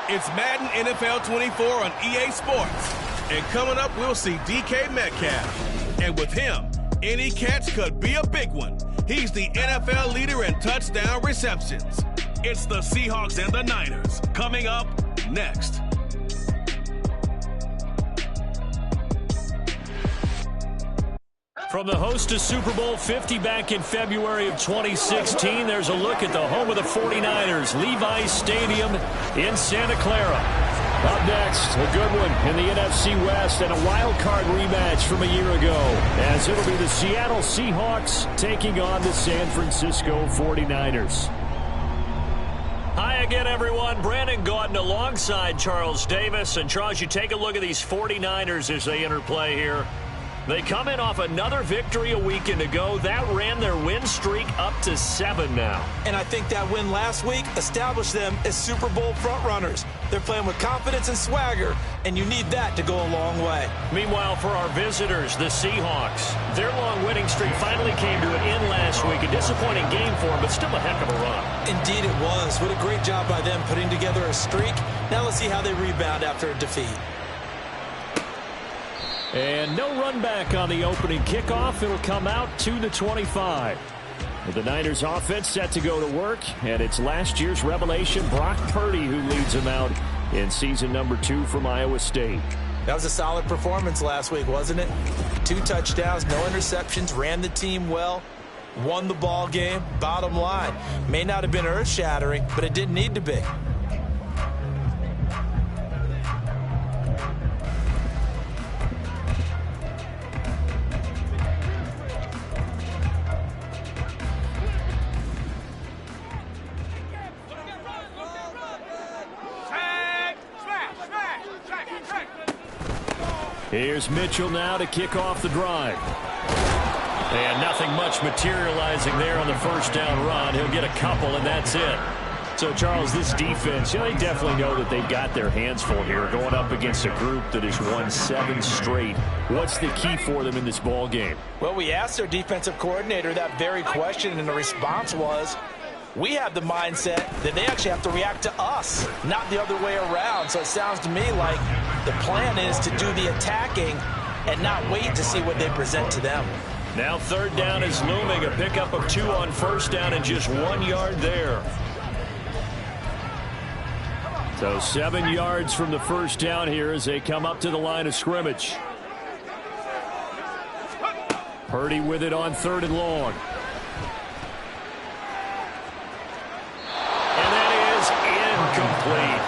It's Madden NFL 24 on EA Sports. And coming up, we'll see DK Metcalf. And with him, any catch could be a big one. He's the NFL leader in touchdown receptions. It's the Seahawks and the Niners. Coming up next. From the host to Super Bowl 50 back in February of 2016, there's a look at the home of the 49ers, Levi's Stadium in Santa Clara. Up next, a good one in the NFC West and a wild card rematch from a year ago, as it'll be the Seattle Seahawks taking on the San Francisco 49ers. Hi again, everyone. Brandon Gaudin alongside Charles Davis. And Charles, you take a look at these 49ers as they interplay here. They come in off another victory a weekend ago. That ran their win streak up to 7 now. And I think that win last week established them as Super Bowl frontrunners. They're playing with confidence and swagger, and you need that to go a long way. Meanwhile, for our visitors, the Seahawks, their long winning streak finally came to an end last week. A disappointing game for them, but still a heck of a run. Indeed it was. What a great job by them putting together a streak. Now let's see how they rebound after a defeat. And no run back on the opening kickoff. It'll come out to the 25. With the Niners offense set to go to work, and it's last year's revelation, Brock Purdy, who leads them out in season number 2 from Iowa State. That was a solid performance last week, wasn't it? 2 touchdowns, no interceptions, ran the team well, won the ball game. Bottom line, may not have been earth-shattering, but it didn't need to be. Here's Mitchell now to kick off the drive. And nothing much materializing there on the first down run. He'll get a couple, and that's it. So, Charles, this defense, they definitely know that they've got their hands full here going up against a group that has won 7 straight. What's the key for them in this ball game? Well, we asked their defensive coordinator that very question, and the response was, we have the mindset that they actually have to react to us, not the other way around. So it sounds to me like the plan is to do the attacking and not wait to see what they present to them. Now third down is looming. A pickup of 2 on first down and just 1 yard there. So 7 yards from the first down here as they come up to the line of scrimmage. Purdy with it on 3rd and long. Complete.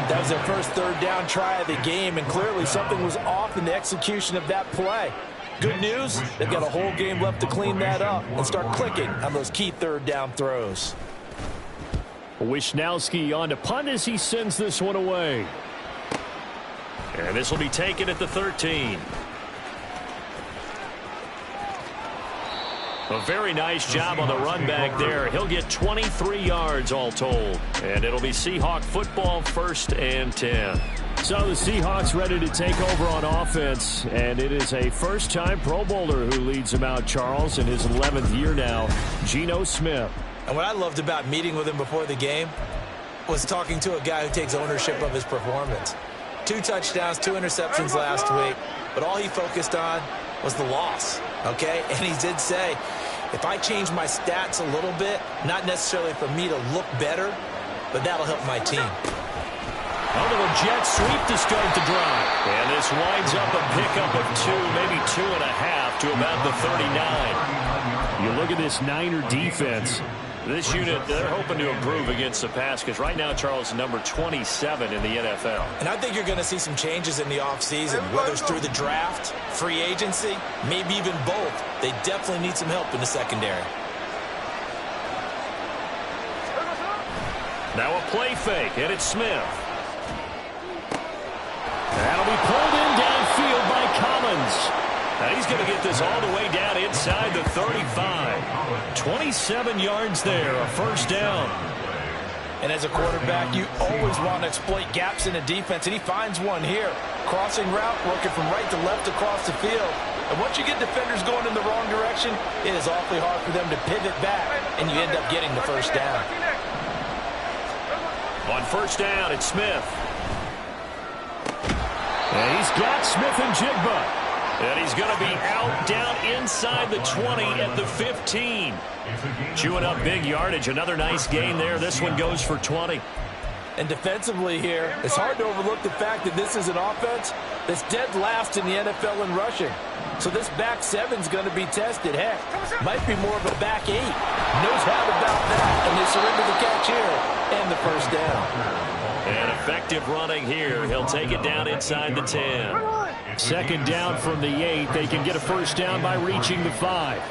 That was their first 3rd down try of the game, and clearly something was off in the execution of that play. Good news, they've got a whole game left to clean that up and start clicking on those key 3rd down throws. Wishnowski on to punt as he sends this one away. And this will be taken at the 13. A very nice job on the run back there. He'll get 23 yards all told. And it'll be Seahawk football, 1st and 10. So the Seahawks ready to take over on offense. And it is a first-time Pro Bowler who leads them out, Charles, in his 11th year now, Geno Smith. And what I loved about meeting with him before the game was talking to a guy who takes ownership of his performance. 2 touchdowns, 2 interceptions last week. But all he focused on was the loss, okay? And he did say, if I change my stats a little bit, not necessarily for me to look better, but that'll help my team. A little jet sweep to start the drive. And this winds up a pickup of 2, maybe 2.5 to about the 39. You look at this Niner defense. This unit, they're hoping to improve against the pass because right now, Charles, number 27 in the NFL. And I think you're going to see some changes in the offseason, whether it's through the draft, free agency, maybe even both. They definitely need some help in the secondary. Now a play fake, and it's Smith. That'll be pulled in downfield by Collins. Now he's going to get this all the way down inside the 35. 27 yards there, a first down. And as a quarterback, you always want to exploit gaps in the defense, and he finds one here. Crossing route, working from right to left across the field. And once you get defenders going in the wrong direction, it is awfully hard for them to pivot back, and you end up getting the first down. On first down, it's Smith. And he's got Smith and Jigba. And he's going to be out down inside the 20 at the 15. Chewing up big yardage. Another nice gain there. This one goes for 20. And defensively here, it's hard to overlook the fact that this is an offense that's dead last in the NFL in rushing. So this back seven's going to be tested. Heck, might be more of a back eight. No doubt about that. And they surrender the catch here and the first down. And effective running here. He'll take it down inside the 10. Second down from the 8. They can get a first down by reaching the 5.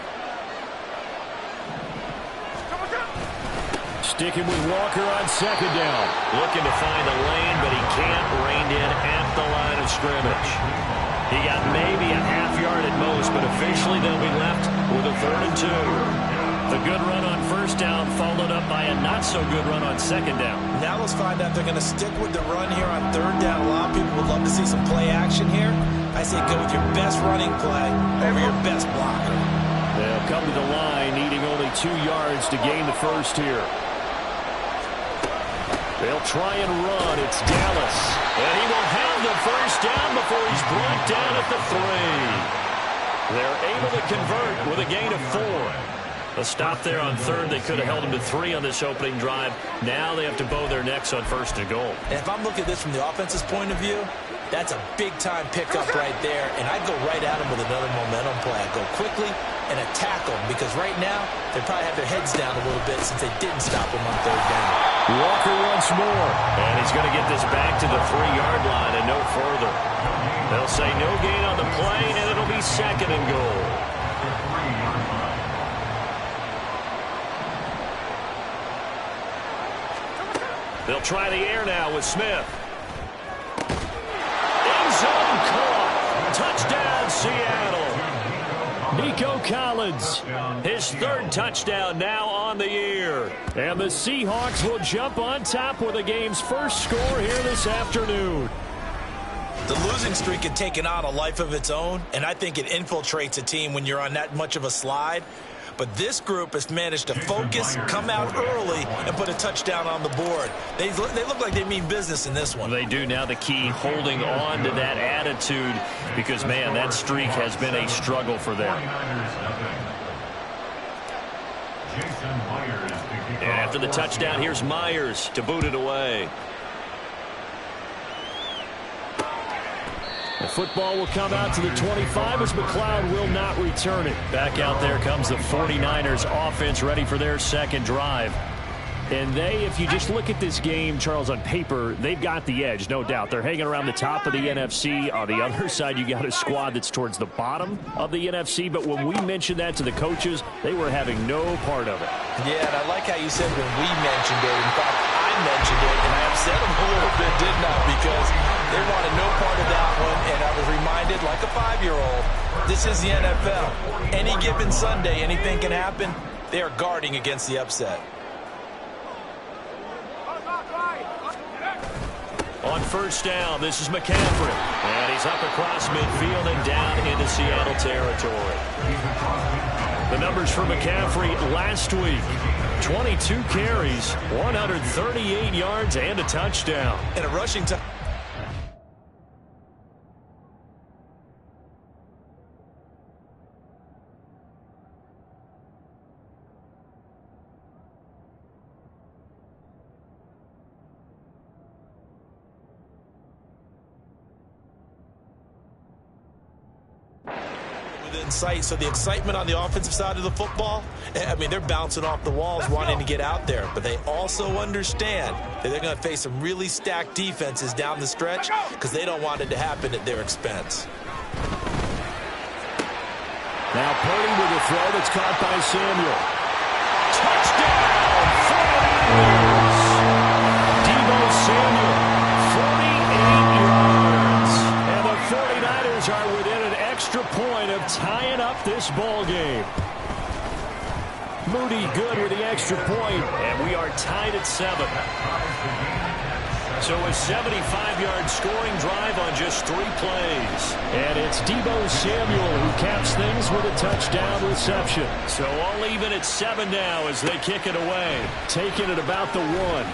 Sticking with Walker on second down. Looking to find a lane, but he can't. Reined in at the line of scrimmage. He got maybe a half yard at most, but officially they'll be left with a 3rd and 2. The good run on first down followed up by a not-so-good run on second down. Now let's find out if they're going to stick with the run here on 3rd down. A lot of people would love to see some play action here. I say go with your best running play over your best blocker. They'll come to the line, needing only 2 yards to gain the first here. They'll try and run. It's Dallas. And he will have the first down before he's brought down at the 3. They're able to convert with a gain of 4. A stop there on 3rd. They could have held him to 3 on this opening drive. Now they have to bow their necks on 1st and goal. And if I'm looking at this from the offense's point of view, that's a big-time pickup right there. And I'd go right at him with another momentum play. I'd go quickly and attack them because right now they probably have their heads down a little bit since they didn't stop him on 3rd down. Walker once more. And he's going to get this back to the 3-yard line and no further. They'll say no gain on the play, and it'll be 2nd and goal. They'll try the air now with Smith. End zone caught. Touchdown, Seattle. Nico Collins, his 3rd touchdown now on the year. And the Seahawks will jump on top with the game's first score here this afternoon. The losing streak had taken on a life of its own, and I think it infiltrates a team when you're on that much of a slide. But this group has managed to focus, come out early, and put a touchdown on the board. They look like they mean business in this one. They do. Now the key, holding on to that attitude, because, man, that streak has been a struggle for them. And after the touchdown, here's Myers to boot it away. The football will come out to the 25 as McLeod will not return it. Back out there comes the 49ers offense ready for their 2nd drive. And they, if you just look at this game, Charles, on paper, they've got the edge, no doubt. They're hanging around the top of the NFC. On the other side, you got a squad that's towards the bottom of the NFC. But when we mentioned that to the coaches, they were having no part of it. Yeah, and I like how you said when we mentioned it. In fact, I mentioned it, and I upset them a little bit, didn't I? Because they wanted no part of that one, and I was reminded, like a 5-year-old, this is the NFL. Any given Sunday, anything can happen. They are guarding against the upset. On first down, this is McCaffrey. And he's up across midfield and down into Seattle territory. The numbers for McCaffrey last week. 22 carries, 138 yards, and a touchdown. And a rushing touchdown. Sight. So the excitement on the offensive side of the football, I mean, they're bouncing off the walls wanting to get out there, but they also understand that they're going to face some really stacked defenses down the stretch because they don't want it to happen at their expense. Now Purdy with a throw that's caught by Samuel. Touchdown, 49ers. Deebo Samuel, 48 yards. And the 49ers are within an extra point of tying up this ball game. Moody good with the extra point, and we are tied at 7. So a 75-yard scoring drive on just 3 plays. And it's Deebo Samuel who caps things with a touchdown reception. So all even at 7 now as they kick it away. Taking it about the 1.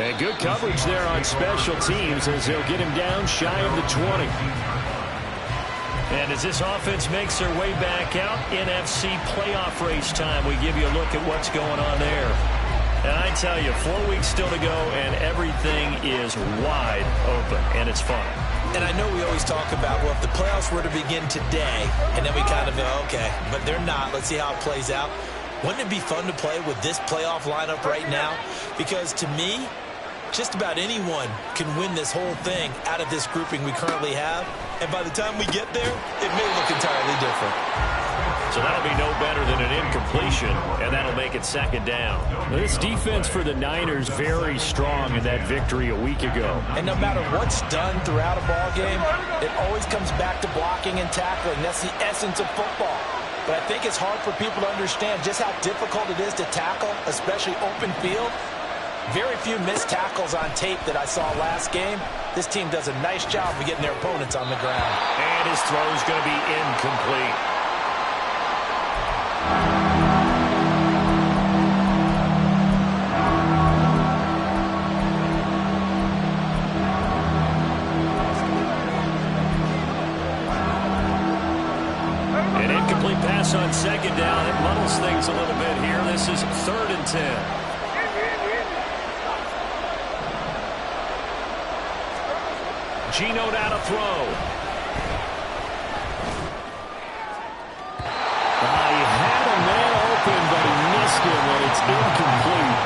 And good coverage there on special teams as they'll get him down shy of the 20. And as this offense makes their way back out, NFC playoff race time, we give you a look at what's going on there. And I tell you, 4 weeks still to go, and everything is wide open, and it's fun. And I know we always talk about, well, if the playoffs were to begin today, and then we kind of go, okay, but they're not. Let's see how it plays out. Wouldn't it be fun to play with this playoff lineup right now? Because to me, just about anyone can win this whole thing out of this grouping we currently have. And by the time we get there, it may look entirely different. So that'll be no better than an incompletion, and that'll make it second down. This defense for the Niners very strong in that victory a week ago. And no matter what's done throughout a ball game, it always comes back to blocking and tackling. That's the essence of football. But I think it's hard for people to understand just how difficult it is to tackle, especially open field. Very few missed tackles on tape that I saw last game. This team does a nice job of getting their opponents on the ground. And his throw is going to be incomplete. An incomplete pass on second down. It muddles things a little bit here. This is 3rd and 10. Geno down to throw. He had a man open, but he missed him, and it's incomplete.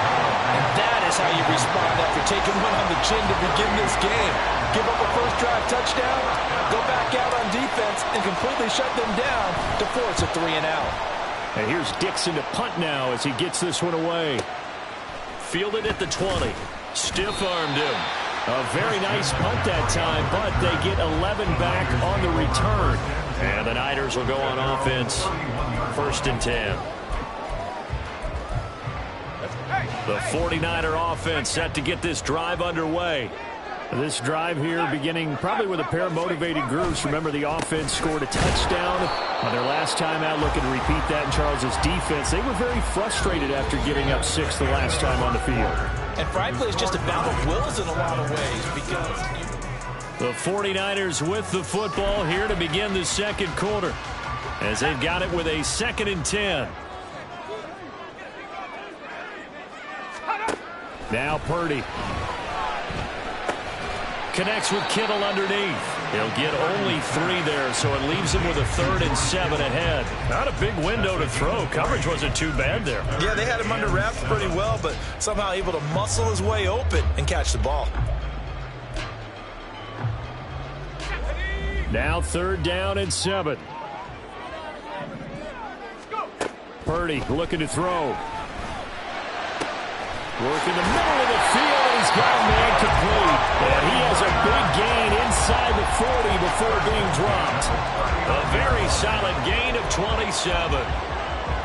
And that is how you respond after taking one on the chin to begin this game. Give up a first drive touchdown, go back out on defense, and completely shut them down to force a 3-and-out. And here's Dixon to punt now as he gets this one away. Fielded at the 20. Stiff-armed him. A very nice punt that time, but they get 11 back on the return. And the Niners will go on offense. 1st and 10. The 49er offense set to get this drive underway. This drive here beginning probably with a pair of motivated groups. Remember, the offense scored a touchdown on their last time out, looking to repeat that in Charles' defense. They were very frustrated after giving up 6 the last time on the field. And frankly, it's just a battle of wills in a lot of ways because the 49ers with the football here to begin the second quarter as they've got it with a 2nd and 10. Now Purdy connects with Kittle underneath. He'll get only 3 there, so it leaves him with a 3rd and 7 ahead. Not a big window to throw. Coverage wasn't too bad there. Yeah, they had him under wraps pretty well, but somehow able to muscle his way open and catch the ball. Now 3rd down and 7. Purdy looking to throw. Work in the middle of the field, and he's got a man complete. And he has a big gain inside the 40 before being dropped. A very solid gain of 27.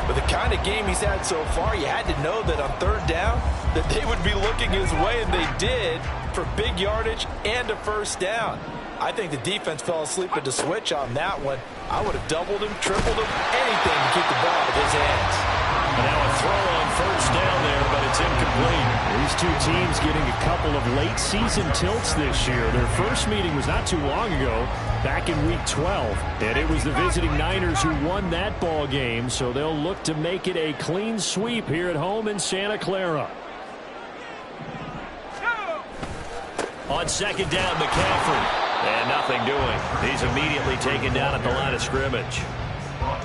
With the kind of game he's had so far, you had to know that on 3rd down that they would be looking his way, and they did, for big yardage and a 1st down. I think the defense fell asleep at the switch on that one. I would have doubled him, tripled him, anything to keep the ball out of his hands. And now a throw on 1st down there, but it's incomplete. These two teams getting a couple of late season tilts this year. Their first meeting was not too long ago, back in week 12. And it was the visiting Niners who won that ball game, so they'll look to make it a clean sweep here at home in Santa Clara. On 2nd down, McCaffrey. And nothing doing. He's immediately taken down at the line of scrimmage.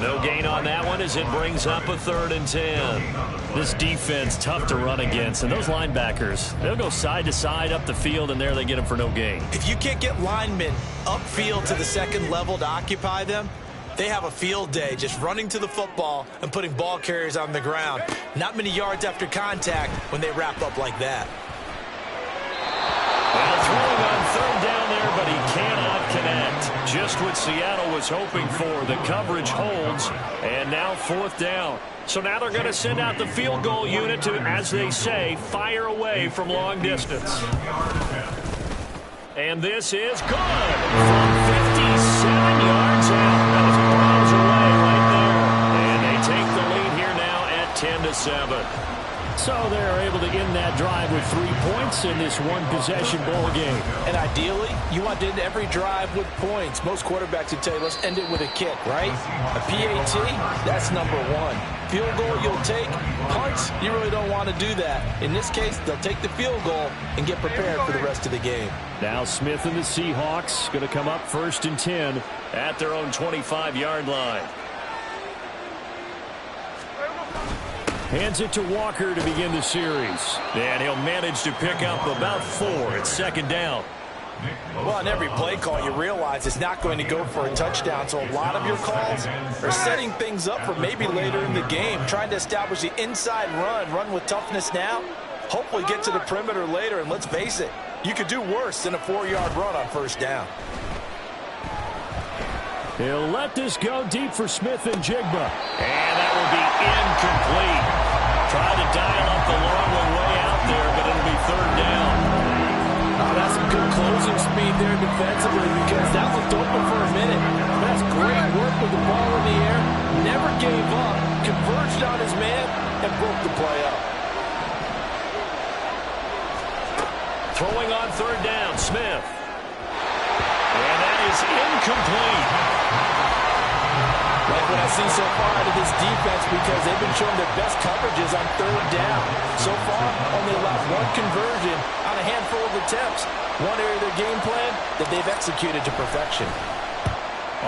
No gain on that one as it brings up a 3rd and 10. This defense tough to run against, and those linebackers, they'll go side to side up the field, and there they get them for no gain. If you can't get linemen upfield to the 2nd level to occupy them, they have a field day just running to the football and putting ball carriers on the ground. Not many yards after contact when they wrap up like that. Well, throwing on 3rd down there, but he cannot connect. Just what Seattle was hoping for. The coverage holds, and now 4th down. So now they're going to send out the field goal unit to, as they say, fire away from long distance. And this is good from 57 yards out. That is miles away right there. And they take the lead here now at 10-7. So they're able to end that drive with 3 points in this one-possession ball game. And ideally, you want to end every drive with points. Most quarterbacks would tell you, let's end it with a kick, right? A PAT, that's number one. Field goal you'll take. Punts, you really don't want to do that. In this case, they'll take the field goal and get prepared for the rest of the game. Now Smith and the Seahawks going to come up 1st and 10 at their own 25-yard line. Hands it to Walker to begin the series. And he'll manage to pick up about 4. It's 2nd down. Well, on every play call, you realize it's not going to go for a touchdown. So a lot of your calls are setting things up for maybe later in the game, trying to establish the inside run with toughness now, hopefully get to the perimeter later. And let's face it, you could do worse than a 4-yard run on 1st down. He'll let this go deep for Smith and Jigba. And that will be incomplete. Tried to dial up the long one way out there, but it'll be 3rd down. Oh, that's some good closing speed there defensively because that looked open for a minute. That's great work with the ball in the air. Never gave up. Converged on his man and broke the play up. Throwing on 3rd down, Smith. And that is incomplete. Like what I've seen so far out of this defense because they've been showing their best coverages on 3rd down. So far, only allowed 1 conversion on a handful of attempts. One area of their game plan that they've executed to perfection.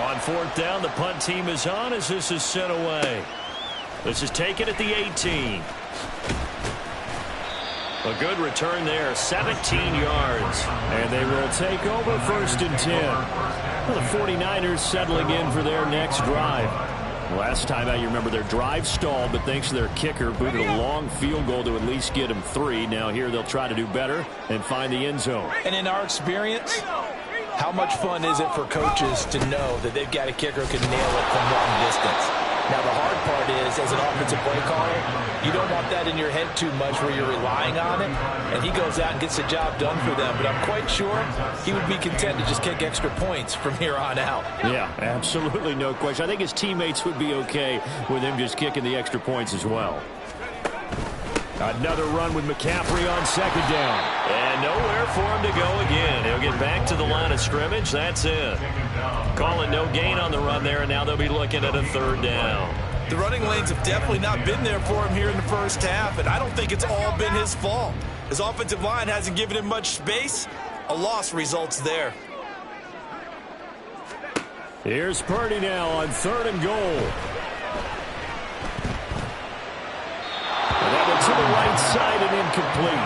On 4th down, the punt team is on as this is sent away. This is taken at the 18. A good return there, 17 yards. And they will take over 1st and 10. Well, the 49ers settling in for their next drive. Last time out, you remember their drive stalled, but thanks to their kicker, booted a long field goal to at least get them 3. Now here they'll try to do better and find the end zone. And in our experience, how much fun is it for coaches to know that they've got a kicker who can nail it from long distance? Now, the hard part is, as an offensive play caller, you don't want that in your head too much where you're relying on it, and he goes out and gets the job done for them. But I'm quite sure he would be content to just kick extra points from here on out. Yeah, absolutely no question. I think his teammates would be okay with him just kicking the extra points as well. Another run with McCaffrey on 2nd down. And nowhere for him to go again. He'll get back to the line of scrimmage. That's it. Calling no gain on the run there, and now they'll be looking at a 3rd down. The running lanes have definitely not been there for him here in the 1st half, and I don't think it's all been his fault. His offensive line hasn't given him much space. A loss results there. Here's Purdy now on 3rd and goal. To the right side and incomplete.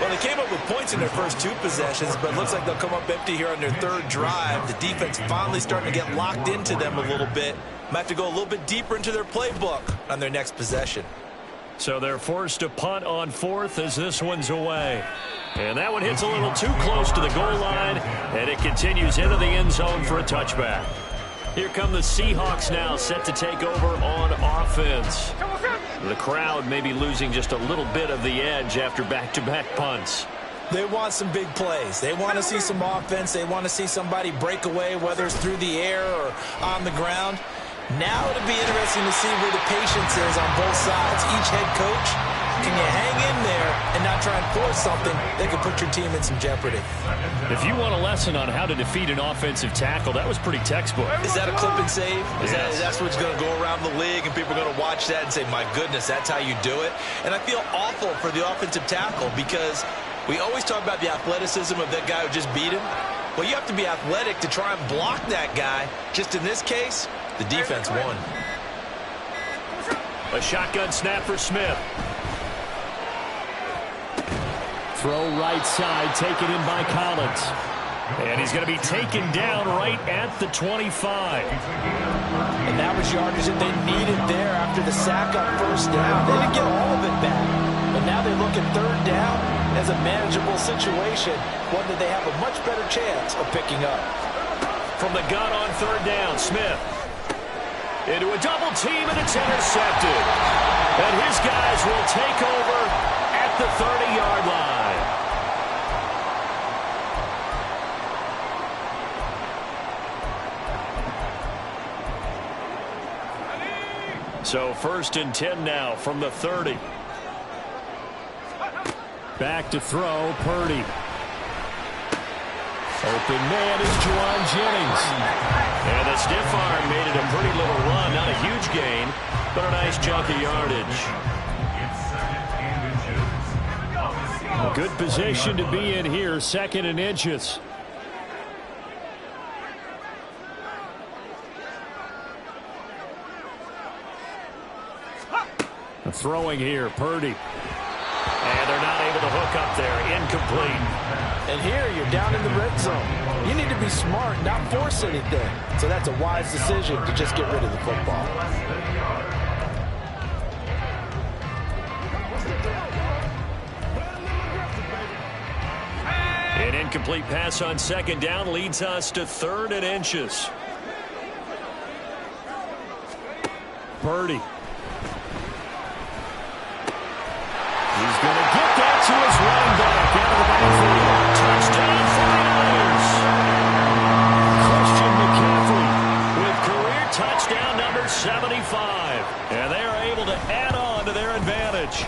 Well, they came up with points in their first 2 possessions, but it looks like they'll come up empty here on their 3rd drive. The defense finally starting to get locked into them a little bit. Might have to go a little bit deeper into their playbook on their next possession. So they're forced to punt on 4th as this one's away. And that one hits a little too close to the goal line, and it continues into the end zone for a touchback. Here come the Seahawks now, set to take over on offense. The crowd may be losing just a little bit of the edge after back-to-back punts. They want some big plays. They want to see some offense. They want to see somebody break away, whether it's through the air or on the ground. Now it'll be interesting to see where the patience is on both sides. Each head coach, can you hang in there and not try and force something that could put your team in some jeopardy? If you want a lesson on how to defeat an offensive tackle, that was pretty textbook. Is that a clip and save? Yes. That's what's going to go around the league, and people are going to watch that and say, my goodness, that's how you do it? And I feel awful for the offensive tackle because we always talk about the athleticism of that guy who just beat him. Well, you have to be athletic to try and block that guy. Just in this case, the defense won. A shotgun snap for Smith. Throw right side, taken in by Collins. And he's going to be taken down right at the 25. And that was yardage that they needed there after the sack on 1st down. They didn't get all of it back. But now they look at 3rd down as a manageable situation, one that they have a much better chance of picking up. From the gun on 3rd down, Smith. Into a double team, and it's intercepted. And his guys will take over at the 30-yard line. So 1st and 10 now from the 30. Back to throw, Purdy. Open man is Juwan Jennings. And the stiff arm made it a pretty little run. Not a huge gain, but a nice chunk of yardage. Good position to be in here, 2nd and inches. Throwing here, Purdy. And they're not able to hook up there. Incomplete. And here you're down in the red zone. You need to be smart, not force anything. So that's a wise decision to just get rid of the football. An incomplete pass on 2nd down leads us to 3rd and inches. Purdy. He's going to get that to his running back out of the backfield. Touchdown, 49ers. Christian McCaffrey with career touchdown number 75. And they are able to add on to their advantage.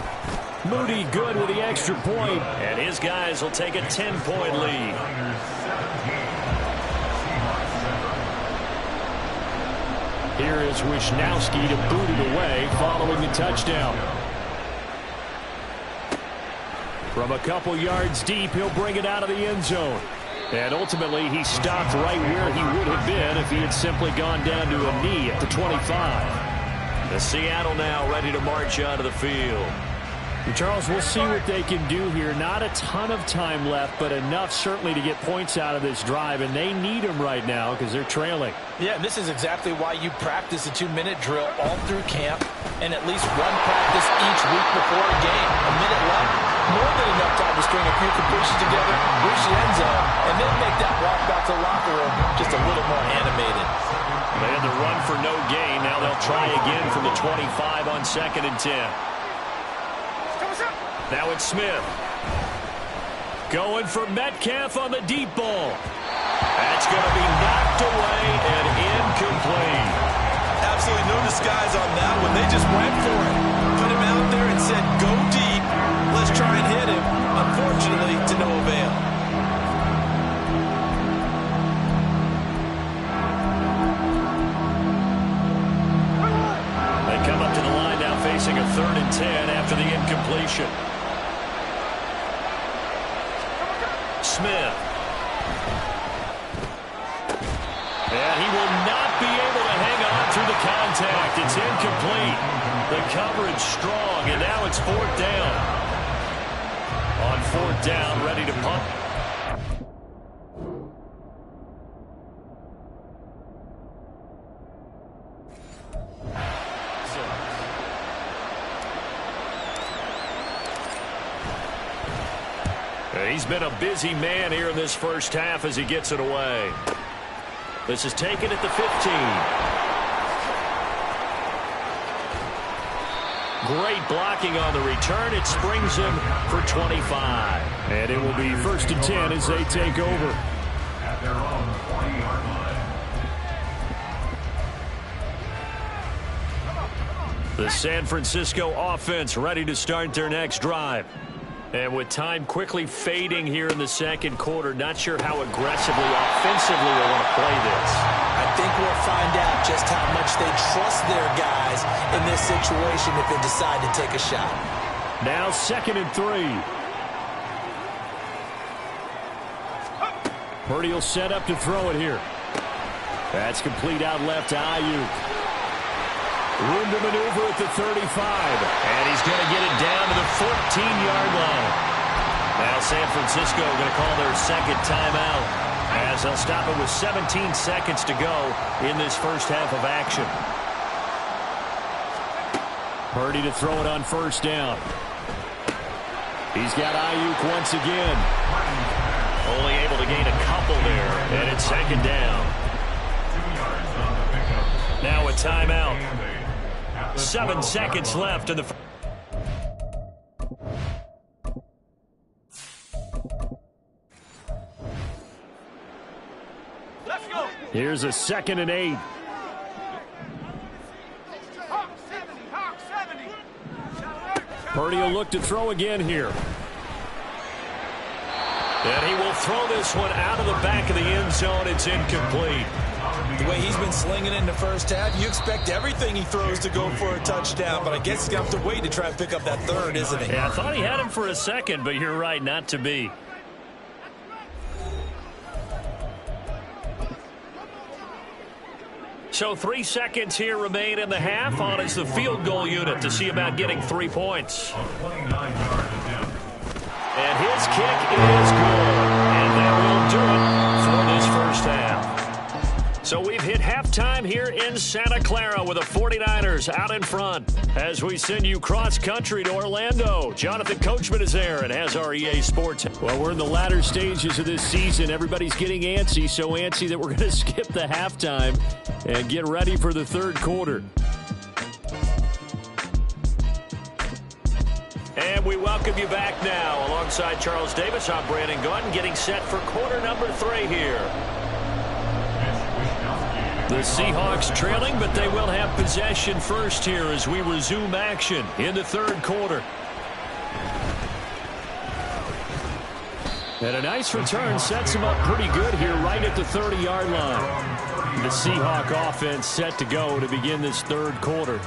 Moody good with the extra point. And his guys will take a 10-point lead. Here is Wisnowski to boot it away following the touchdown. From a couple yards deep, he'll bring it out of the end zone. And ultimately, he stopped right where he would have been if he had simply gone down to a knee at the 25. The Seattle now ready to march out of the field. Charles, we'll see what they can do here. Not a ton of time left, but enough certainly to get points out of this drive, and they need them right now because they're trailing. Yeah, this is exactly why you practice a 2-minute drill all through camp and at least one practice each week before a game. A minute left, more than enough time to string a few completions together, reach the end zone, and then make that walk back to the locker room just a little more animated. They had the run for no gain. Now they'll try again from the 25 on 2nd and 10. Now it's Smith. Going for Metcalf on the deep ball. That's going to be knocked away and incomplete. Absolutely no disguise on that one. They just went for it. Put him out there and said, go deep. Let's try and hit him. Unfortunately, to no avail. They come up to the line now facing a 3rd and 10 after the incompletion. Smith. And he will not be able to hang on through the contact. It's incomplete. The coverage strong, and now it's 4th down. On 4th down, ready to punt. He's been a busy man here in this first half as he gets it away. This is taken at the 15. Great blocking on the return. It springs him for 25. And it will be 1st and 10 as they take over. At their own 20-yard line. The San Francisco offense ready to start their next drive. And with time quickly fading here in the 2nd quarter, not sure how aggressively, offensively they want to play this. I think we'll find out just how much they trust their guys in this situation if they decide to take a shot. Now 2nd and 3. Purdy will set up to throw it here. That's complete out left to Ayuk. Room to maneuver at the 35. And he's going to get it down to the 14-yard line. Now San Francisco going to call their 2nd timeout as they'll stop it with 17 seconds to go in this first half of action. Purdy to throw it on 1st down. He's got Ayuk once again. Only able to gain a couple there, and it's 2nd down. Now a timeout. 7 seconds left in the first. Here's a 2nd and 8. Purdy will look to throw again here. And he will throw this one out of the back of the end zone. It's incomplete. The way he's been slinging in the first half, you expect everything he throws to go for a touchdown, but I guess he's going to have to wait to try and pick up that third, isn't he? Yeah, I thought he had him for a second, but you're right, not to be. So 3 seconds here remain in the half. On is the field goal unit to see about getting 3 points. And his kick is good. And that will do it for this first half. So we've hit halftime here in Santa Clara with the 49ers out in front. As we send you cross-country to Orlando, Jonathan Coachman is there and has our EA Sports. Well, we're in the latter stages of this season. Everybody's getting antsy, so antsy that we're going to skip the halftime and get ready for the third quarter. And we welcome you back now. Alongside Charles Davis, I'm Brandon Gaunt, getting set for quarter number 3 here. The Seahawks trailing, but they will have possession first here as we resume action in the third quarter. And a nice return sets them up pretty good here right at the 30-yard line. The Seahawk offense set to go to begin this third quarter.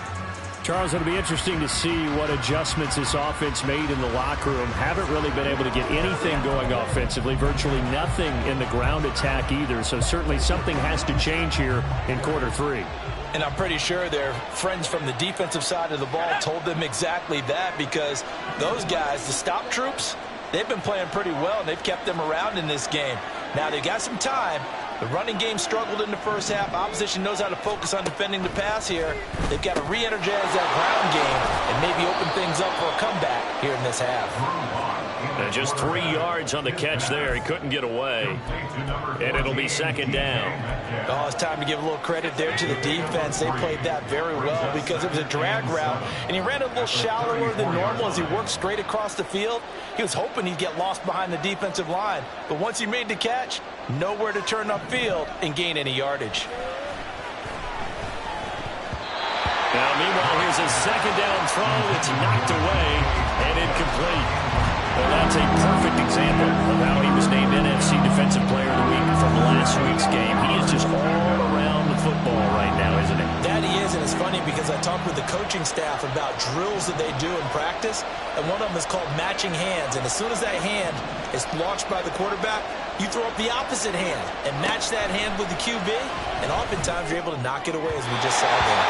Charles, it'll be interesting to see what adjustments this offense made in the locker room. Haven't really been able to get anything going offensively, virtually nothing in the ground attack either. So certainly something has to change here in quarter 3. And I'm pretty sure their friends from the defensive side of the ball told them exactly that, because those guys, the stop troops, they've been playing pretty well, and they've kept them around in this game. Now, they've got some time. The running game struggled in the first half. Opposition knows how to focus on defending the pass here. They've got to re-energize that ground game and maybe open things up for a comeback here in this half. And just 3 yards on the catch there. He couldn't get away. And it'll be second down. Oh, it's time to give a little credit there to the defense. They played that very well because it was a drag route, and he ran a little shallower than normal as he worked straight across the field. He was hoping he'd get lost behind the defensive line, but once he made the catch, nowhere to turn upfield and gain any yardage. Now, meanwhile, here's a second down throw. It's knocked away and incomplete. Well, that's a perfect example of how he was named NFC Defensive Player of the Week from last week's game. He is just all around the football right now, isn't he? That he is, and it's funny because I talked with the coaching staff about drills that they do in practice, and one of them is called matching hands. And as soon as that hand is launched by the quarterback, you throw up the opposite hand and match that hand with the QB, and oftentimes you're able to knock it away, as we just saw there.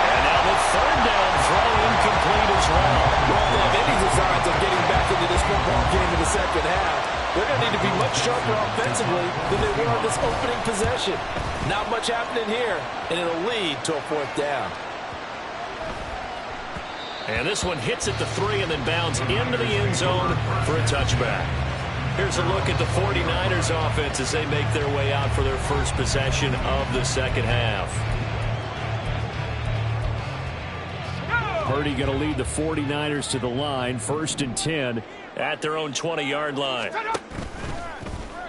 And now the third down throw incomplete as well. Well, they have any designs of getting back into this football game in the second half. They're going to need to be much sharper offensively than they were on this opening possession. Not much happening here, and it'll lead to a fourth down. And this one hits at the 3 and then bounds into the end zone for a touchback. Here's a look at the 49ers offense as they make their way out for their first possession of the second half. Purdy going to lead the 49ers to the line, 1st and 10 at their own 20-yard line.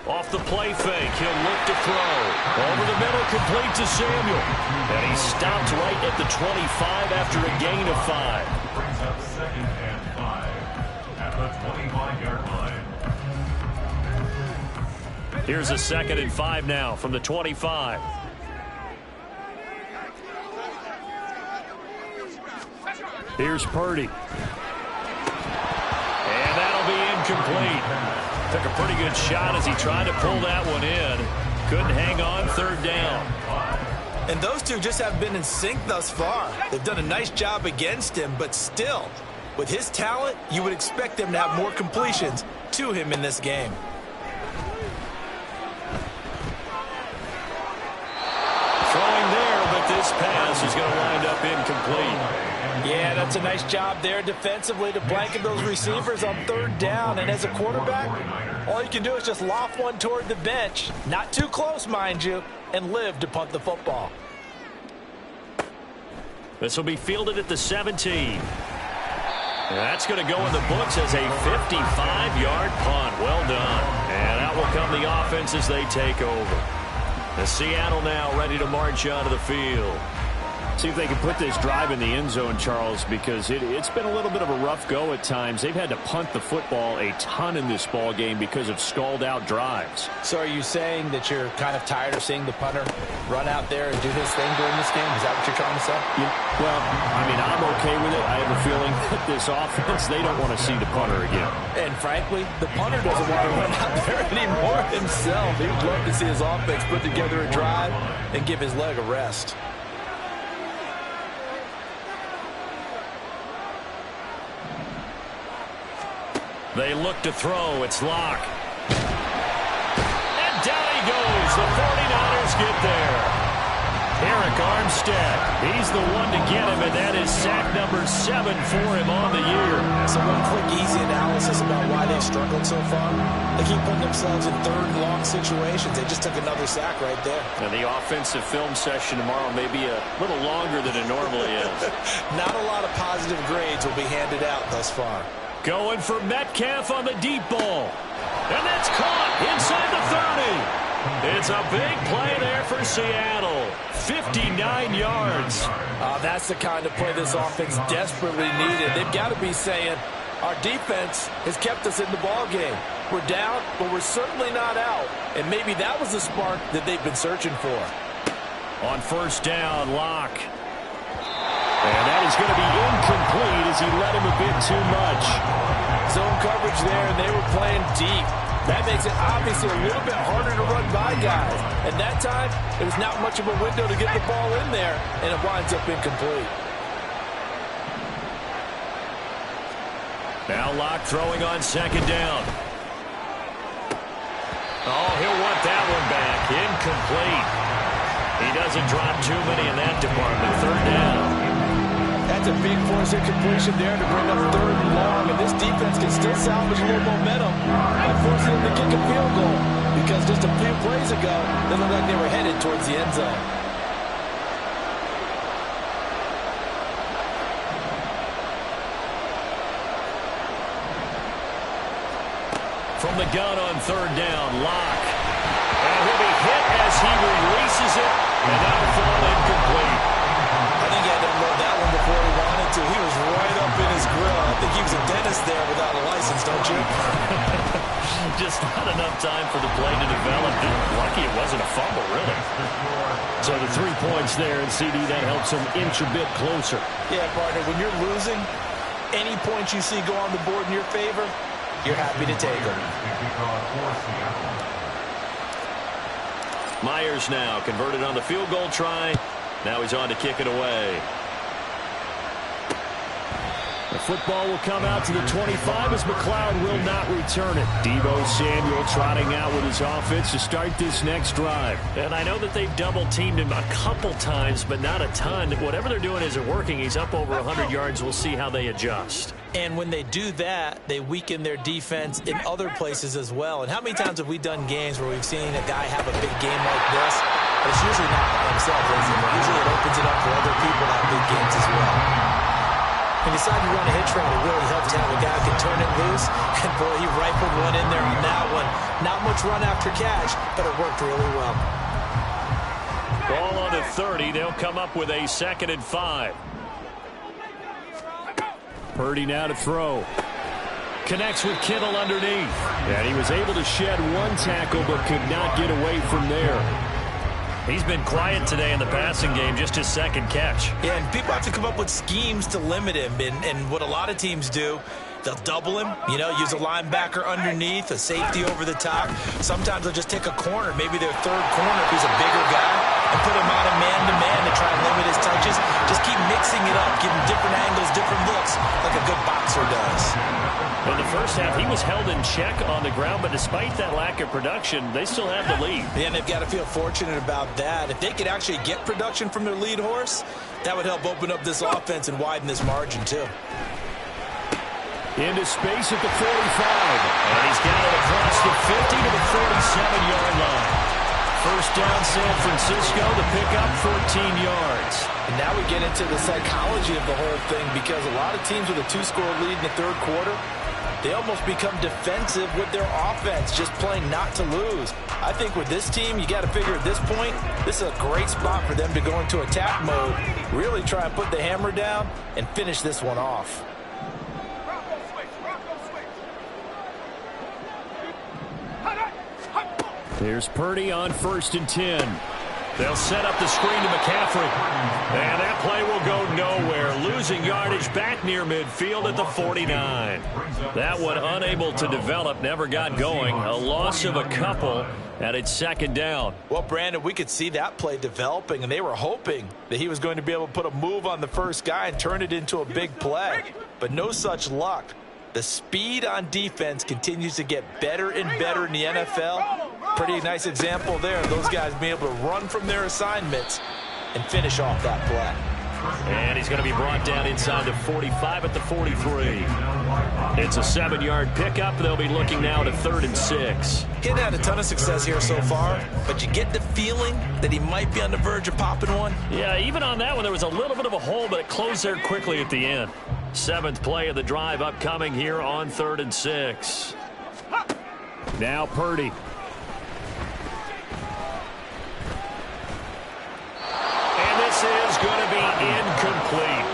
Off the play fake, he'll look to throw. Over the middle, complete to Samuel. And he stopped right at the 25 after a gain of 5. Brings up 2nd and 5 at the 25-yard line. Here's a 2nd and 5 now from the 25. Here's Purdy. And that'll be incomplete. Took a pretty good shot as he tried to pull that one in. Couldn't hang on, 3rd down. And those two just haven't been in sync thus far. They've done a nice job against him, but still, with his talent, you would expect them to have more completions to him in this game. Throwing there, but this pass is going to wind up incomplete. Yeah, that's a nice job there defensively to blanket those receivers on 3rd down. And as a quarterback, all you can do is just loft one toward the bench, not too close, mind you, and live to punt the football. This will be fielded at the 17. That's going to go in the books as a 55-yard punt. Well done. And out will come the offense as they take over. The Seattle now ready to march onto the field. See if they can put this drive in the end zone, Charles, because it's been a little bit of a rough go at times. They've had to punt the football a ton in this ball game because of stalled-out drives. So are you saying that you're kind of tired of seeing the punter run out there and do his thing during this game? Is that what you're trying to say? Well, I mean, I'm okay with it. I have a feeling that this offense, they don't want to see the punter again. And frankly, the punter doesn't want to run out there anymore himself. He would love to see his offense put together a drive and give his leg a rest. They look to throw. It's Locke. And down he goes. The 49ers get there. Eric Armstead. He's the one to get him, and that is sack number 7 for him on the year. So one quick, easy analysis about why they've struggled so far. They keep putting themselves in third and long situations. They just took another sack right there. Now, the offensive film session tomorrow may be a little longer than it normally is. Not a lot of positive grades will be handed out thus far. Going for Metcalf on the deep ball. And that's caught inside the 30. It's a big play there for Seattle. 59 yards. That's the kind of play this offense desperately needed. They've got to be saying, our defense has kept us in the ball game. We're down, but we're certainly not out. And maybe that was the spark that they've been searching for. On first down, Locke. And that is going to be incomplete as he let him a bit too much. Zone coverage there, and they were playing deep. That makes it obviously a little bit harder to run by guys. And that time, it was not much of a window to get the ball in there, and it winds up incomplete. Now Locke throwing on second down. Oh, he'll want that one back. Incomplete. He doesn't drop too many in that department. Third down. That's a big force incompletion there to bring up third and long, and this defense can still salvage a little momentum by forcing them to kick a field goal, because just a few plays ago, they looked like they were headed towards the end zone. From the gun on third down, Locke. And he'll be hit as he releases it, and that'll fall incomplete. I think he had to unload that one before he wanted to. He was right up in his grill. I think he was a dentist there without a license, don't you? Just not enough time for the play to develop. Lucky it wasn't a fumble, really. So the 3 points there, and CD, that helps him inch a bit closer. Yeah, partner, when you're losing, any points you see go on the board in your favor, you're happy to take them. Myers now converted on the field goal try. Now he's on to kick it away. The football will come out to the 25 as McLeod will not return it. Deebo Samuel trotting out with his offense to start this next drive. And I know that they've double-teamed him a couple times, but not a ton. Whatever they're doing isn't working. He's up over 100 yards. We'll see how they adjust. And when they do that, they weaken their defense in other places as well. And how many times have we done games where we've seen a guy have a big game like this, but it's usually not by himself, is it? Usually it opens it up for other people to have big games as well. When you decide to run a hitch route, it really helps to have a guy who can turn it loose. And, boy, he rifled one in there on that one. Not much run after catch, but it worked really well. Ball on the 30. They'll come up with a 2nd and 5. Purdy now to throw. Connects with Kittle underneath. And he was able to shed one tackle but could not get away from there. He's been quiet today in the passing game, just his 2nd catch. Yeah, and people have to come up with schemes to limit him. And what a lot of teams do, they'll double him, use a linebacker underneath, a safety over the top. Sometimes they'll just take a corner, maybe their third corner if he's a bigger guy, and put him on a man-to-man to try and limit his touches. Just keep mixing it up, give him different angles, different looks, like a good boxer does. In the first half, he was held in check on the ground, but despite that lack of production, they still have the lead. Yeah, and they've got to feel fortunate about that. If they could actually get production from their lead horse, that would help open up this offense and widen this margin, too. Into space at the 45. And he's got it across the 50 to the 47-yard line. First down, San Francisco, the pickup, 14 yards. And now we get into the psychology of the whole thing, because a lot of teams with a 2-score lead in the third quarter, They almost become defensive with their offense, just playing not to lose. I think with this team, you got to figure at this point, this is a great spot for them to go into attack mode, really try and put the hammer down and finish this one off. Here's Purdy on 1st and 10. They'll set up the screen to McCaffrey. And that play will go nowhere. Losing yardage back near midfield at the 49. That one unable to develop, never got going. A loss of a couple, and it's 2nd down. Well, Brandon, we could see that play developing, and they were hoping that he was going to be able to put a move on the first guy and turn it into a big play. But no such luck. The speed on defense continues to get better and better in the NFL. Pretty nice example there. Those guys being able to run from their assignments and finish off that play. And he's going to be brought down inside the 45 at the 43. It's a 7-yard pickup. They'll be looking now to 3rd and 6. He hadn't had a ton of success here so far, but you get the feeling that he might be on the verge of popping one. Yeah, even on that one, there was a little bit of a hole, but it closed there quickly at the end. 7th play of the drive upcoming here on 3rd and 6. Now Purdy. And this is going to be incomplete.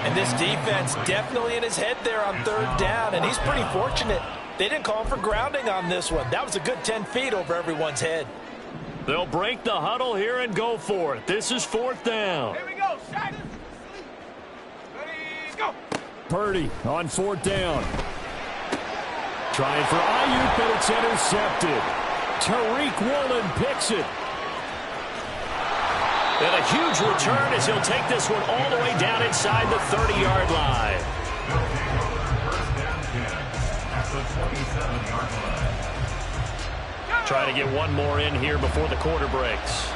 And this defense definitely in his head there on 3rd down, and he's pretty fortunate. They didn't call him for grounding on this one. That was a good 10 feet over everyone's head. They'll break the huddle here and go for it. This is 4th down. Here we go, Shaq. Go. Purdy on 4th down. Trying for Ayuk, but it's intercepted. Tariq Woolen picks it. And a huge return as he'll take this one all the way down inside the 30-yard line. Try to get one more in here before the quarter breaks.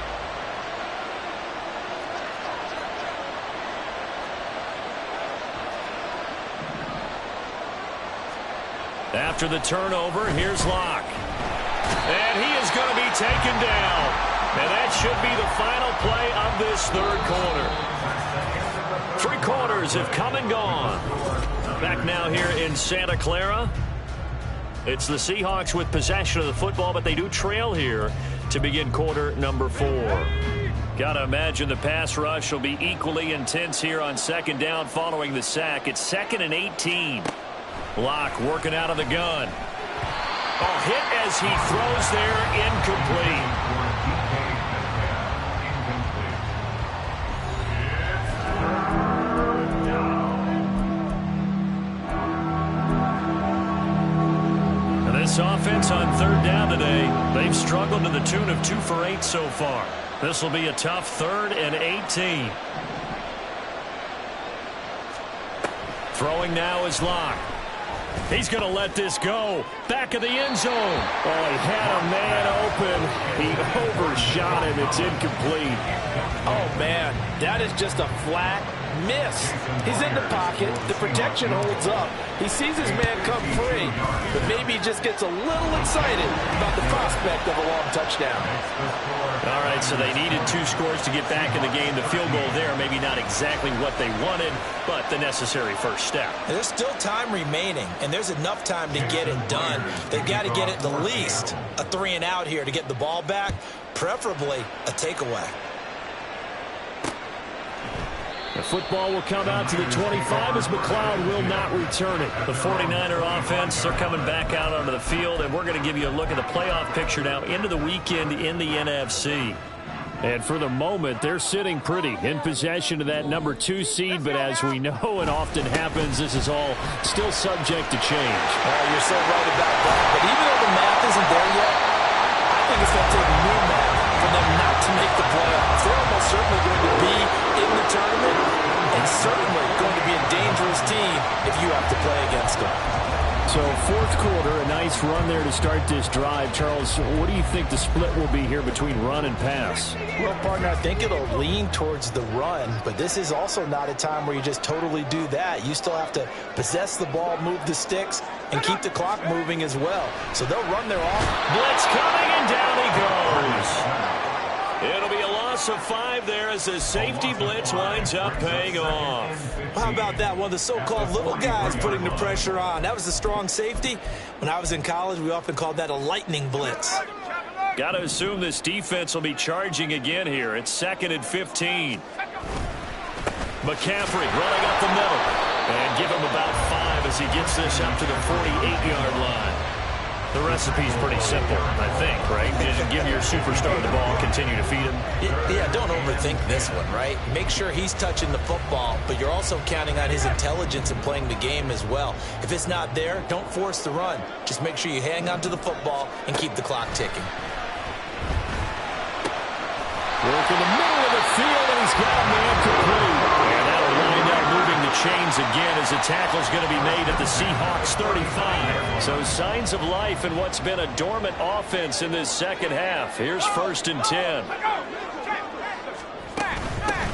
After the turnover, here's Locke. And he is going to be taken down. And that should be the final play of this 3rd quarter. 3 quarters have come and gone. Back now here in Santa Clara. It's the Seahawks with possession of the football, but they do trail here to begin quarter number 4. Got to imagine the pass rush will be equally intense here on 2nd down following the sack. It's 2nd and 18. Locke working out of the gun. Oh, hit as he throws there, incomplete. This offense on 3rd down today, they've struggled to the tune of 2 for 8 so far. This will be a tough 3rd and 18. Throwing now is Locke. He's going to let this go. Back of the end zone. Oh, he had a man open. He overshot him. It's incomplete. Oh, man, that is just a flat miss. He's in the pocket. The protection holds up. He sees his man come free, but maybe he just gets a little excited about the prospect of a long touchdown. All right, so they needed 2 scores to get back in the game. The field goal there, maybe not exactly what they wanted, but the necessary first step. There's still time remaining, and there's enough time to get it done. They've got to get it the least a 3 and out here to get the ball back, preferably a takeaway. The football will come out to the 25 as McLeod will not return it. The 49er offense, they're coming back out onto the field, and we're going to give you a look at the playoff picture now into the weekend in the NFC. And for the moment, they're sitting pretty in possession of that number 2 seed, but as we know and often happens, this is all still subject to change. You're so right about that, but even though the math isn't there yet, I think it's going to take new math for them not to make the playoffs. They're almost certainly going to be in the tournament and certainly going to be a dangerous team if you have to play against them. So 4th quarter, a nice run there to start this drive. Charles, what do you think the split will be here between run and pass? Well, partner, I think it'll lean towards the run, but this is also not a time where you just totally do that. You still have to possess the ball, move the sticks, and keep the clock moving as well. So they'll run their off. Blitz coming, and down he goes. It'll be a loss loss of 5 there as the safety blitz winds up paying off. How about that? One of the so-called little guys putting the pressure on. That was a strong safety. When I was in college, we often called that a lightning blitz. Got to assume this defense will be charging again here. It's 2nd and 15. McCaffrey running up the middle. And give him about 5 as he gets this up to the 48-yard line. The recipe's pretty simple, I think, right? Just give your superstar the ball, continue to feed him. Yeah, don't overthink this one, right? Make sure he's touching the football, but you're also counting on his intelligence in playing the game as well. If it's not there, don't force the run. Just make sure you hang on to the football and keep the clock ticking. Work in the middle of the field, and he's got a man complete. And that'll wind up moving the chains again as the tackle's going to be made at the Seahawks 35. So signs of life in what's been a dormant offense in this second half. Here's 1st and 10.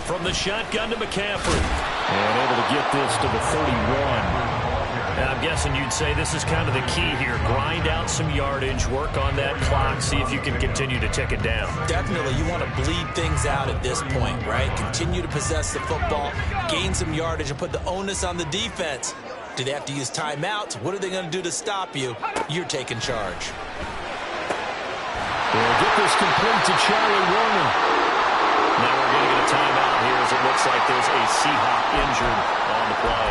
From the shotgun to McCaffrey. And able to get this to the 31. And I'm guessing you'd say this is kind of the key here. Grind out some yardage, work on that clock, see if you can continue to tick it down. Definitely. You want to bleed things out at this point, right? Continue to possess the football, gain some yardage, and put the onus on the defense. Do they have to use timeouts? What are they going to do to stop you? You're taking charge. We'll get this complete to Charlie Warner. Now we're going to get a timeout here as it looks like there's a Seahawk injured on the play.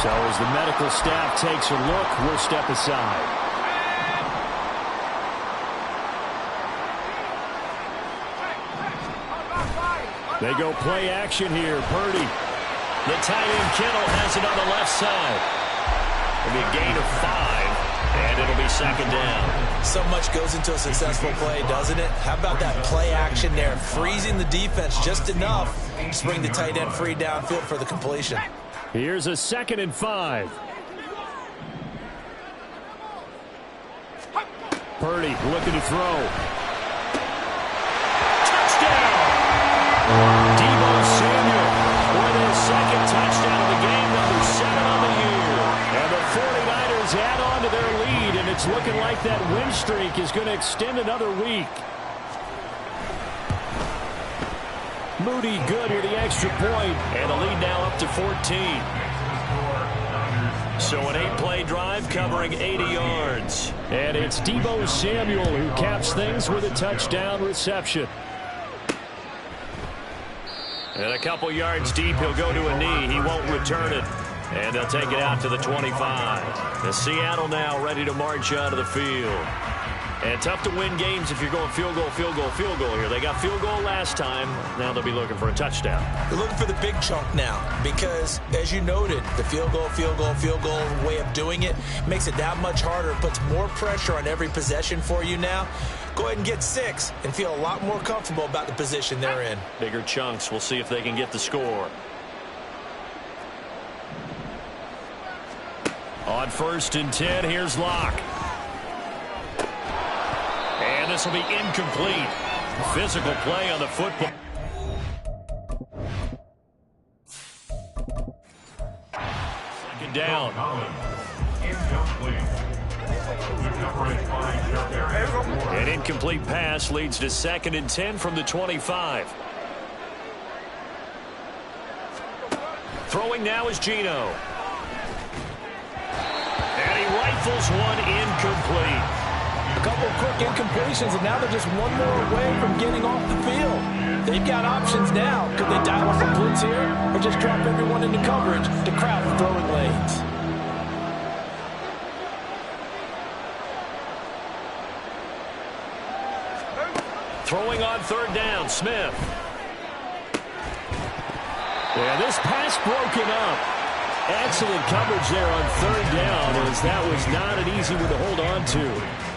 So as the medical staff takes a look, we'll step aside. They go play action here. Purdy. The tight end Kittle has it on the left side. It'll be a gain of 5, and it'll be 2nd down. So much goes into a successful play, doesn't it? How about that play action there? Freezing the defense just enough to bring the tight end free downfield for the completion. Here's a 2nd and 5. Purdy looking to throw. Touchdown! Deebo Samuel with his 2nd touchdown of the game, number 7 on the year. And the 49ers add on to their lead, and it's looking like that win streak is going to extend another week. Moody good with the extra point, and the lead now up to 14. So an 8-play drive covering 80 yards. And it's Deebo Samuel who caps things with a touchdown reception. And a couple yards deep, he'll go to a knee. He won't return it. And they'll take it out to the 25. The Seattle now ready to march out of the field. And tough to win games if you're going field goal, field goal, field goal here. They got field goal last time. Now they'll be looking for a touchdown. They're looking for the big chunk now because, as you noted, the field goal way of doing it makes it that much harder. It puts more pressure on every possession for you now. Go ahead and get 6 and feel a lot more comfortable about the position they're in. Bigger chunks. We'll see if they can get the score. On 1st and 10, here's Locke. And this will be incomplete. Physical play on the football. Second down. An incomplete pass leads to 2nd and 10 from the 25. Throwing now is Geno. And he rifles one incomplete. A couple of quick incompletions, and now they're just one more away from getting off the field. They've got options now. Could they dial up a blitz here or just drop everyone into coverage to crowd the throwing lanes? Throwing on 3rd down, Smith. And this pass broken up. Excellent coverage there on 3rd down, as that was not an easy one to hold on to.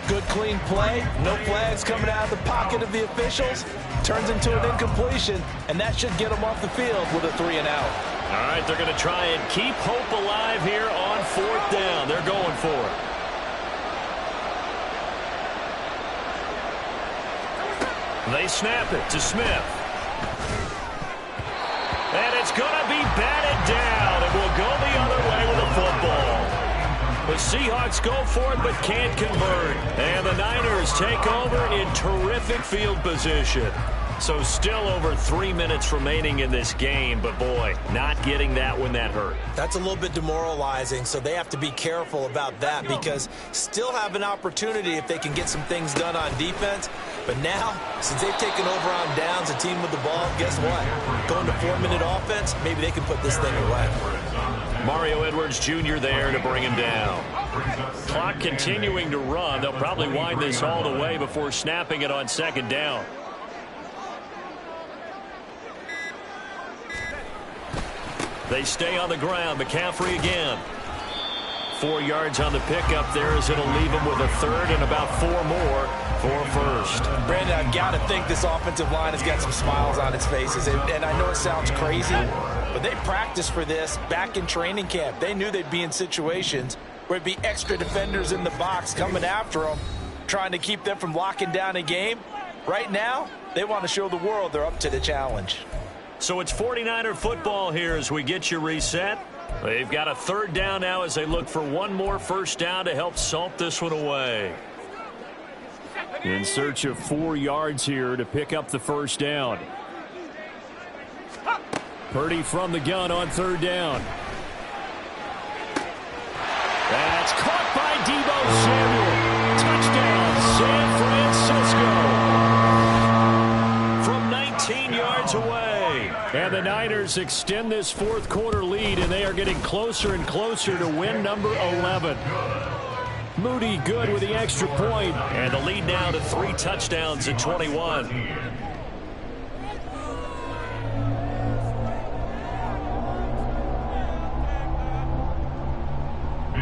Good, clean play. No flags coming out of the pocket of the officials. Turns into an incompletion, and that should get them off the field with a 3 and out. All right, they're going to try and keep hope alive here on 4th down. They're going for it. They snap it to Smith. And it's going to be batted down, and we'll go the other way with the football. The Seahawks go for it but can't convert. And the Niners take over in terrific field position. So still over 3 minutes remaining in this game, but boy, not getting that when that hurt. That's a little bit demoralizing, so they have to be careful about that because still have an opportunity if they can get some things done on defense. But now, since they've taken over on downs, a team with the ball, guess what? Going to 4-minute offense, maybe they can put this thing away. Mario Edwards Jr. there to bring him down. Clock continuing to run. They'll probably wind this all the way before snapping it on second down. They stay on the ground. McCaffrey again. 4 yards on the pickup there as it'll leave him with a third and about 4 more for first. Brandon, I've got to think this offensive line has got some smiles on its faces. And I know it sounds crazy, but they practiced for this back in training camp. They knew they'd be in situations where it'd be extra defenders in the box coming after them, trying to keep them from locking down a game. Right now, they want to show the world they're up to the challenge. So it's 49er football here as we get you reset. They've got a third down now as they look for one more first down to help salt this one away. In search of 4 yards here to pick up the first down. Purdy from the gun on third down. That's caught by Deebo Samuel. Touchdown, San Francisco. From 19 yards away. And the Niners extend this fourth quarter lead, and they are getting closer and closer to win number 11. Moody good with the extra point, and the lead now to 3 touchdowns at 21.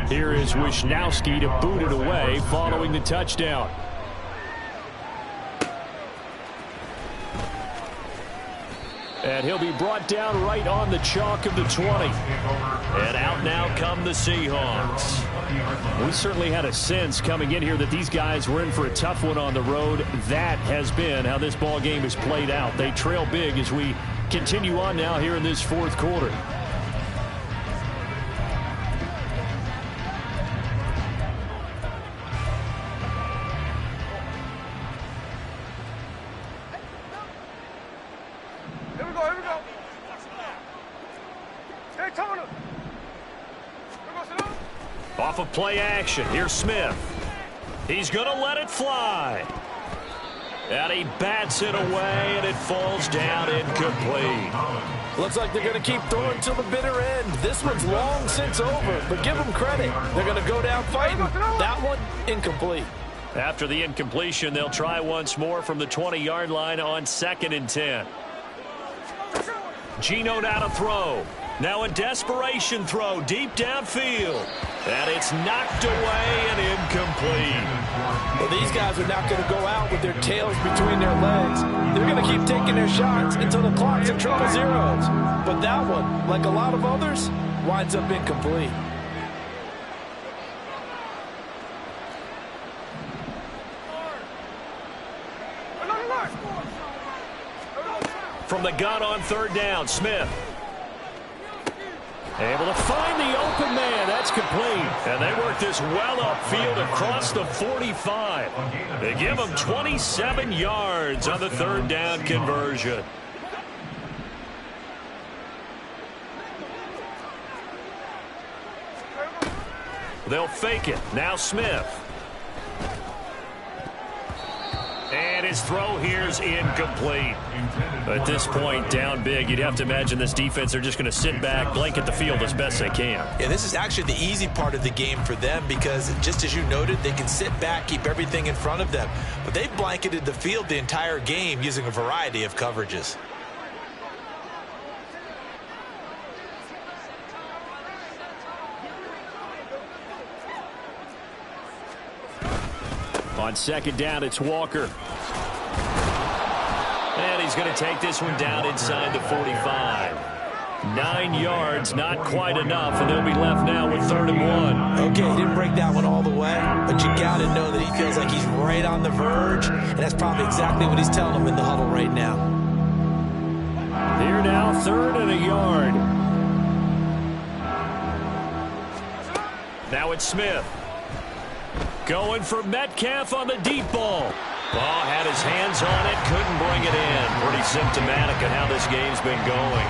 Here is Wisnowski to boot it away following the touchdown. And he'll be brought down right on the chalk of the 20. And out now come the Seahawks. We certainly had a sense coming in here that these guys were in for a tough one on the road. That has been how this ball game has played out. They trail big as we continue on now here in this fourth quarter. Off of play action, here's Smith. He's going to let it fly. And he bats it away, and it falls down incomplete. Looks like they're going to keep throwing till the bitter end. This one's long since over, but give them credit. They're going to go down fighting. That one, incomplete. After the incompletion, they'll try once more from the 20-yard line on 2nd and 10. Geno now to throw. Now a desperation throw deep downfield. And it's knocked away and incomplete. Well, these guys are not going to go out with their tails between their legs. They're going to keep taking their shots until the clock's in triple zeros. But that one, like a lot of others, winds up incomplete. From the gun on third down, Smith. Able to find the open man. That's complete. And they work this well upfield across the 45. They give them 27 yards on the third down conversion. They'll fake it. Now Smith. And his throw here's incomplete. At this point, down big, you'd have to imagine this defense are just going to sit back, blanket the field as best they can. Yeah, this is actually the easy part of the game for them because, just as you noted, they can sit back, keep everything in front of them. But they've blanketed the field the entire game using a variety of coverages. On second down, it's Walker. And he's going to take this one down inside the 45. 9 yards, not quite enough, and they'll be left now with 3rd and 1. Okay, he didn't break that one all the way, but you got to know that he feels like he's right on the verge, and that's probably exactly what he's telling them in the huddle right now. Here now, 3rd and a yard. Now it's Smith. Going for Metcalf on the deep ball. Ball had his hands on it, couldn't bring it in. Pretty symptomatic of how this game's been going.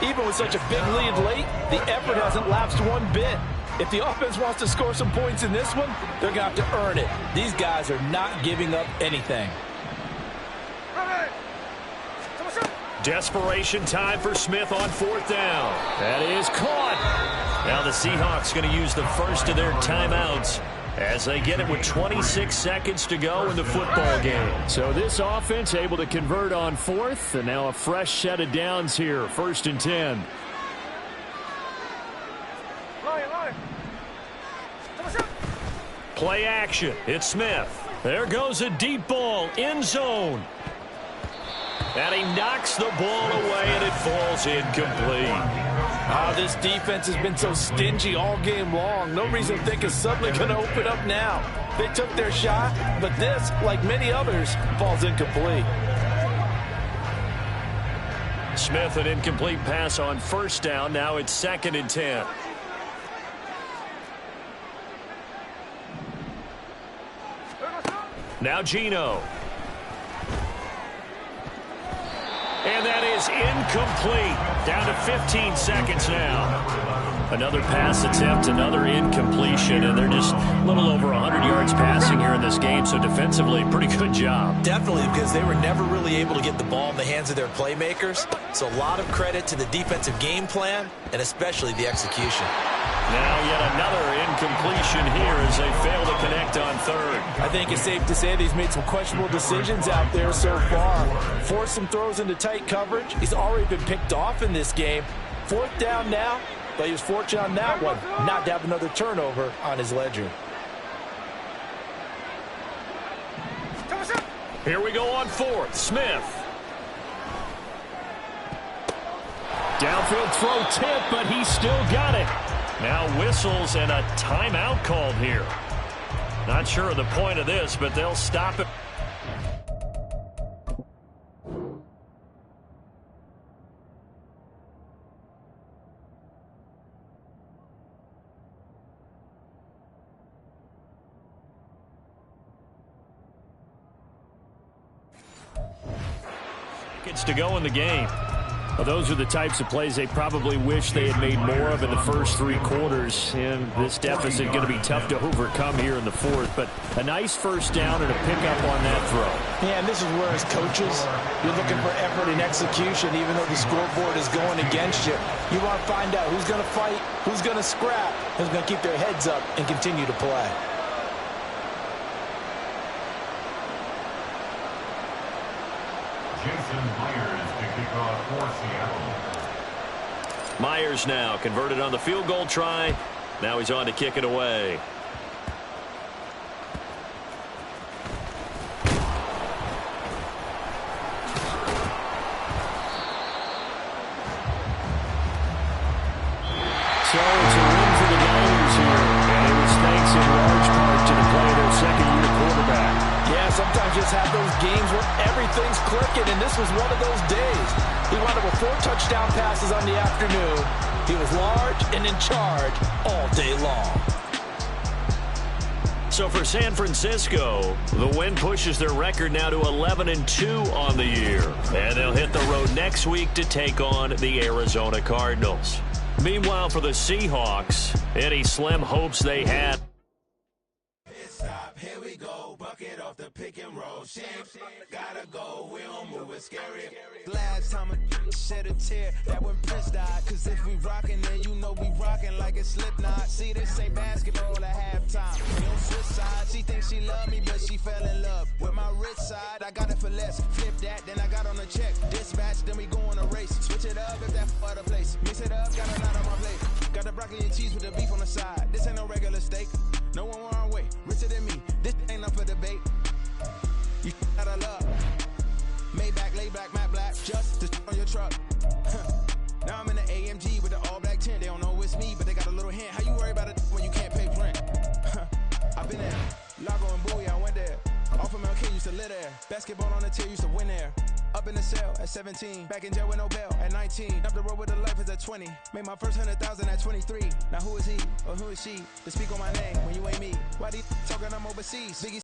Even with such a big lead late, the effort hasn't lapsed one bit. If the offense wants to score some points in this one, they're going to have to earn it. These guys are not giving up anything. Desperation time for Smith on 4th down. That is caught. Now the Seahawks going to use the first of their timeouts as they get it with 26 seconds to go in the football game. So this offense able to convert on 4th, and now a fresh set of downs here, 1st and 10. Play action. It's Smith. There goes a deep ball. End zone. And he knocks the ball away, and it falls incomplete. This defense has been so stingy all game long. No reason to think it's suddenly going to open up now. They took their shot, but this, like many others, falls incomplete. Smith, an incomplete pass on 1st down. Now it's 2nd and 10. Now Geno. And that is incomplete. Down to 15 seconds now. Another pass attempt, another incompletion, and they're just a little over 100 yards passing here in this game, so defensively, pretty good job. Definitely, because they were never really able to get the ball in the hands of their playmakers. So a lot of credit to the defensive game plan, and especially the execution. Now yet another incompletion here as they fail to connect on 3rd. I think it's safe to say that he's made some questionable decisions out there so far. Forced some throws into tight coverage. He's already been picked off in this game. 4th down now, but he was fortunate on that one not to have another turnover on his ledger. Here we go on 4th. Smith. Downfield throw tip, but he still got it. Now whistles and a timeout called here. Not sure of the point of this, but they'll stop it. Gets to go in the game. Well, those are the types of plays they probably wish they had made more of in the first 3 quarters. And this deficit going to be tough to overcome here in the 4th. But a nice 1st down and a pickup on that throw. Yeah, and this is where as coaches, you're looking for effort and execution even though the scoreboard is going against you. You want to find out who's going to fight, who's going to scrap, who's going to keep their heads up and continue to play. Jason Myers to kick off for Seattle. Myers now converted on the field goal try. Now he's on to kick it away. So it's a win for the Niners here, and it was thanks in large part to the play of their second-year quarterback. Yeah, sometimes you just have those games where everything's clicking, and this was one of those days. He wound up with 4 touchdown passes on the afternoon. He was large and in charge all day long. So for San Francisco, the win pushes their record now to 11-2 on the year. And they'll hit the road next week to take on the Arizona Cardinals. Meanwhile, for the Seahawks, any slim hopes they had. Here we go, bucket off the pick and roll. Shapes, gotta go, we don't move it scary. Last time a shed a tear, that when Prince died. Cause if we rockin', then you know we rockin' like a Slipknot. See, this ain't basketball at halftime. We on switch side, she thinks she love me, but she fell in love with my rich side. I got it for less, flip that, then I got on a check. Dispatch, then we go on a race. Switch it up if that other place. Mix it up, got a lot on my plate. Got the broccoli and cheese with the beef on the side. This ain't no regular steak. No one wrong way, richer than me. This ain't up for debate. You out of luck. Maybach, lay back, matte black, just to on your truck. Now I'm in the AMG with the all black tint. They don't know it's me, but they got a little hint. How you worry about it when you can't pay rent? I've been there. Lago and Bowie, I went there. Off of LK used to live there. Basketball on the tier used to win there. Up in the cell at 17. Back in jail with no bail at 19. Up the road with the life is at 20. Made my first 100,000 at 23. Now who is he or who is she to speak on my name when you ain't me? Why they talking I'm overseas? Biggie